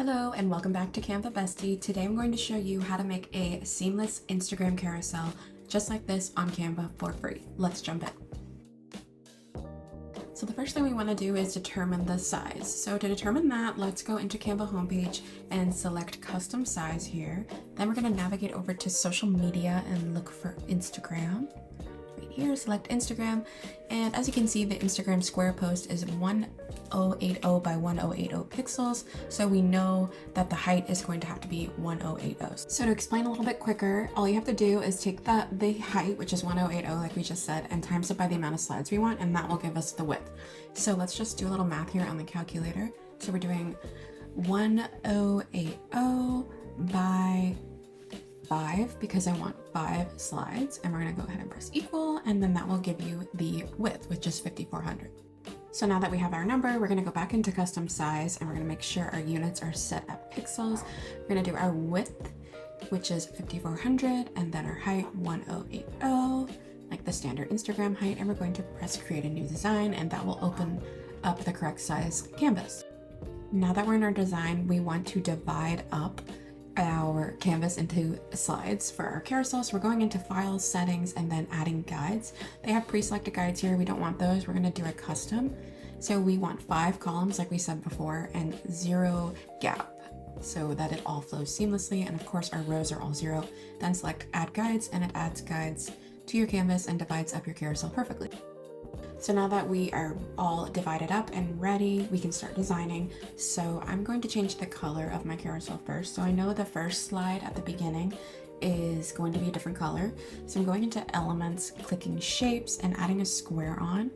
Hello and welcome back to CanvaBestie. Today I'm going to show you how to make a seamless Instagram carousel just like this on Canva for free. Let's jump in. So the first thing we want to do is determine the size. So to determine that, let's go into Canva homepage and select custom size here. Then we're going to navigate over to social media and look for Instagram. Right here, select Instagram, and as you can see, the Instagram square post is 1080 by 1080 pixels, so we know that the height is going to have to be 1080. So to explain a little bit quicker, all you have to do is take the height, which is 1080 like we just said, and times it by the amount of slides we want, and that will give us the width. So let's just do a little math here on the calculator. So we're doing 1080 by 5 because I want 5 slides, and we're going to go ahead and press equal, and then that will give you the width, which is 5400. So now that we have our number, we're going to go back into custom size and we're going to make sure our units are set at pixels. We're going to do our width, which is 5400, and then our height 1080, like the standard Instagram height, and we're going to press create a new design, and that will open up the correct size canvas. Now that we're in our design, we want to divide up our canvas into slides for our carousel. So we're going into files, settings, and then adding guides. They have pre-selected guides here. We don't want those. We're going to do a custom. So we want 5 columns like we said before and 0 gap so that it all flows seamlessly. And of course our rows are all 0. Then select add guides, and it adds guides to your canvas and divides up your carousel perfectly. So now that we are all divided up and ready, we can start designing. So I'm going to change the color of my carousel first. So I know the first slide at the beginning is going to be a different color. So I'm going into elements, clicking shapes, and adding a square on.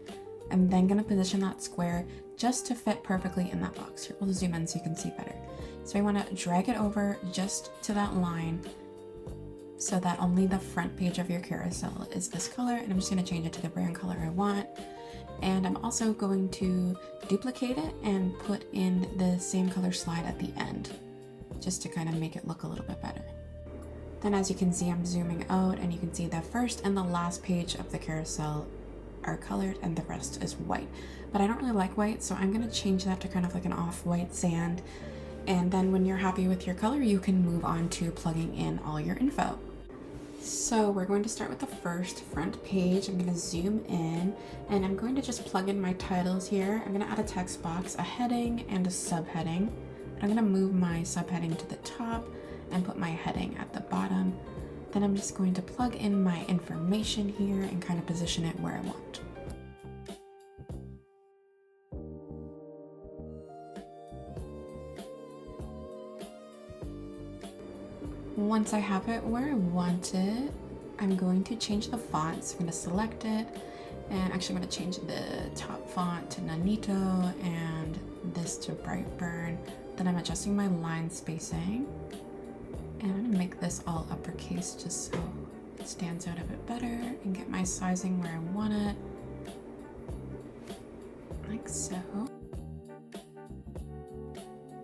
I'm then going to position that square just to fit perfectly in that box. Here, we'll zoom in so you can see better. So I want to drag it over just to that line so that only the front page of your carousel is this color, and I'm just going to change it to the brand color I want. And I'm also going to duplicate it and put in the same color slide at the end, just to kind of make it look a little bit better. Then as you can see, I'm zooming out, and you can see the first and the last page of the carousel are colored and the rest is white. But I don't really like white, so I'm going to change that to kind of like an off-white sand. And then when you're happy with your color, you can move on to plugging in all your info. So we're going to start with the first front page. I'm going to zoom in, and I'm going to just plug in my titles here. I'm going to add a text box, a heading, and a subheading. I'm going to move my subheading to the top and put my heading at the bottom. Then I'm just going to plug in my information here and kind of position it where I want. Once I have it where I want it, I'm going to change the font. So I'm going to select it, and actually I'm going to change the top font to Nanito and this to Brightburn. Then I'm adjusting my line spacing, and I'm going to make this all uppercase just so it stands out a bit better, and get my sizing where I want it, like so.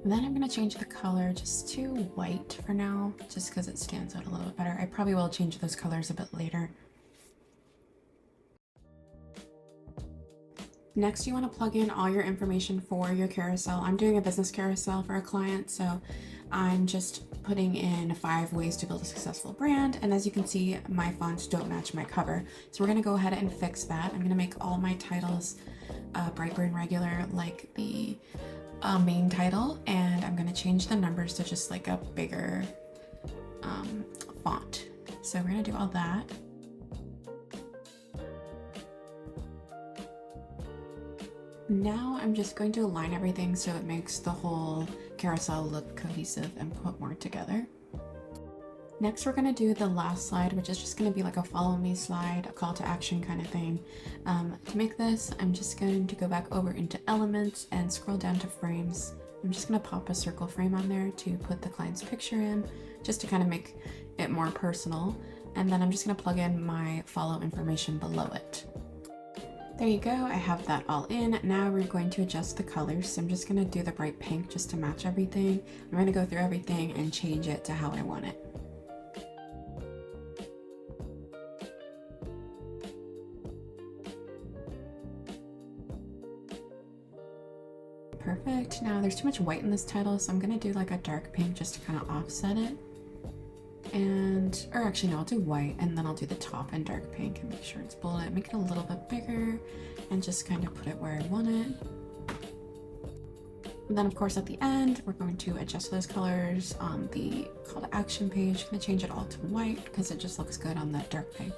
Then I'm going to change the color just to white for now, just because it stands out a little bit better. I probably will change those colors a bit later. Next, you want to plug in all your information for your carousel. I'm doing a business carousel for a client, so I'm just putting in 5 ways to build a successful brand. And as you can see, my fonts don't match my cover. So we're going to go ahead and fix that. I'm going to make all my titles Brightburn regular, like the main title, and I'm going to change the numbers to just like a bigger font. So we're going to do all that. Now I'm just going to align everything so it makes the whole carousel look cohesive and put more together. Next, we're going to do the last slide, which is just going to be like a follow me slide, a call to action kind of thing. To make this, I'm just going to go back over into elements and scroll down to frames. I'm just going to pop a circle frame on there to put the client's picture in, just to kind of make it more personal. And then I'm just going to plug in my follow information below it. There you go, I have that all in. Now we're going to adjust the colors. So I'm just going to do the bright pink just to match everything. I'm going to go through everything and change it to how I want it. Perfect. Now there's too much white in this title, so I'm gonna do like a dark pink just to kind of offset it. And, or actually no, I'll do white and then I'll do the top in dark pink and make sure it's bolded, make it a little bit bigger and just kind of put it where I want it. And then of course at the end, we're going to adjust those colors on the call to action page. I'm gonna change it all to white because it just looks good on that dark pink.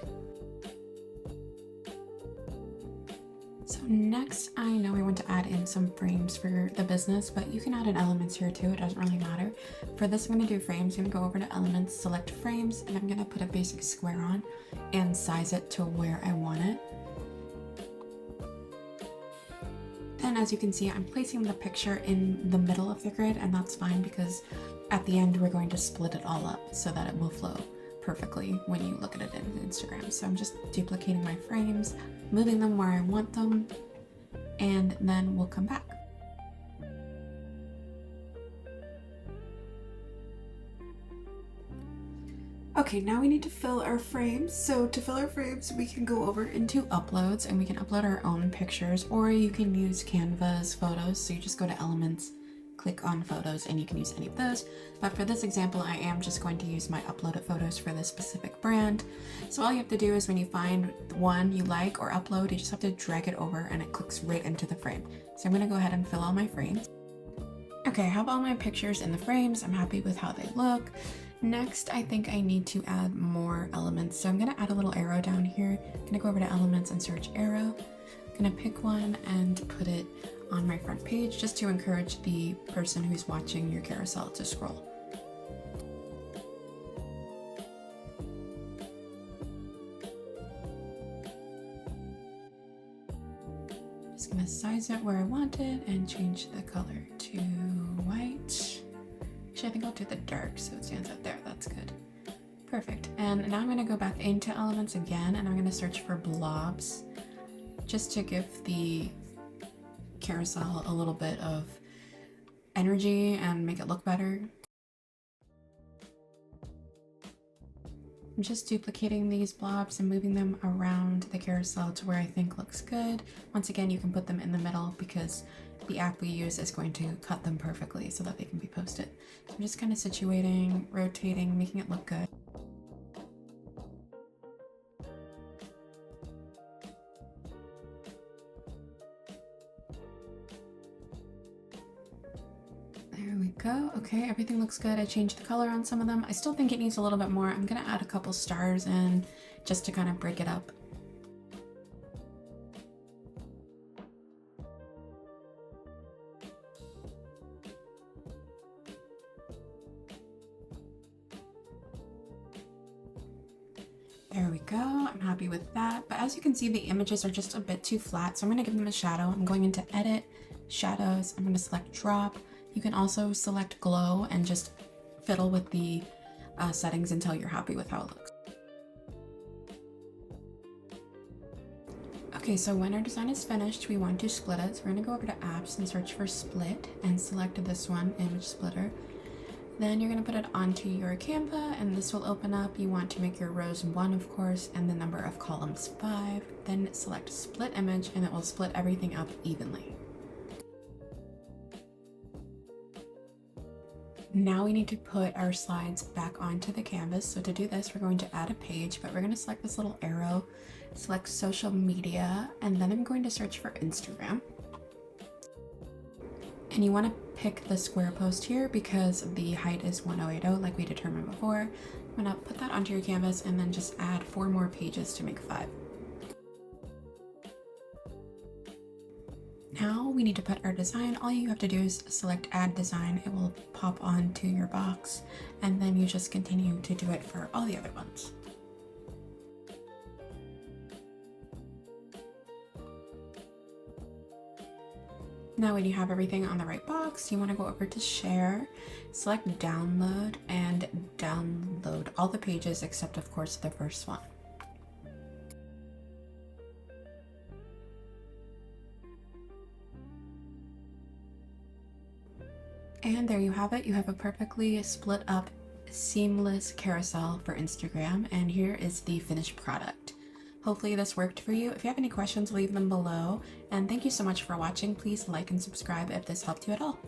So next, I know I want to add in some frames for the business, but you can add in elements here too, it doesn't really matter. For this, I'm gonna do frames. I'm gonna go over to elements, select frames, and I'm gonna put a basic square on and size it to where I want it. Then as you can see, I'm placing the picture in the middle of the grid, and that's fine because at the end, we're going to split it all up so that it will flow perfectly when you look at it in Instagram. So I'm just duplicating my frames, moving them where I want them, and then we'll come back. Okay, now we need to fill our frames. So to fill our frames, we can go over into uploads and we can upload our own pictures, or you can use Canva's photos. So you just go to elements, click on photos, and you can use any of those. But for this example, I am just going to use my uploaded photos for this specific brand. So all you have to do is when you find one you like or upload, you just have to drag it over and it clicks right into the frame. So I'm gonna go ahead and fill all my frames. Okay, I have all my pictures in the frames. I'm happy with how they look. Next, I think I need to add more elements. So I'm gonna add a little arrow down here. I'm gonna go over to elements and search arrow. I'm gonna pick one and put it on my front page just to encourage the person who's watching your carousel to scroll. Just gonna size it where I want it and change the color to white. Actually, I think I'll do the dark so it stands out there. That's good. Perfect. And now I'm gonna go back into elements again and I'm gonna search for blobs just to give the carousel a little bit of energy and make it look better. I'm just duplicating these blobs and moving them around the carousel to where I think looks good. Once again, you can put them in the middle because the app we use is going to cut them perfectly so that they can be posted. So I'm just kind of situating, rotating, making it look good. There we go. Okay, everything looks good. I changed the color on some of them. I still think it needs a little bit more. I'm gonna add a couple stars in just to kind of break it up. There we go. I'm happy with that. But as you can see, the images are just a bit too flat, so I'm going to give them a shadow. I'm going into Edit, Shadows. I'm going to select Drop. You can also select Glow and just fiddle with the settings until you're happy with how it looks. Okay, so when our design is finished, we want to split it. So we're going to go over to Apps and search for Split and select this one, Image Splitter. Then you're going to put it onto your Canva and this will open up. You want to make your rows 1, of course, and the number of columns 5. Then select Split Image and it will split everything up evenly. Now we need to put our slides back onto the canvas. So to do this, we're going to add a page, but we're going to select this little arrow, select social media, and then I'm going to search for Instagram. And you want to pick the square post here because the height is 1080 like we determined before. I'm going to put that onto your canvas and then just add 4 more pages to make 5. Now we need to put our design. All you have to do is select Add Design. It will pop onto your box and then you just continue to do it for all the other ones. Now when you have everything on the right box, you want to go over to Share, select Download, and download all the pages except of course the first one. And there you have it. You have a perfectly split up, seamless carousel for Instagram, and here is the finished product. Hopefully this worked for you. If you have any questions, leave them below. And thank you so much for watching. Please like and subscribe if this helped you at all.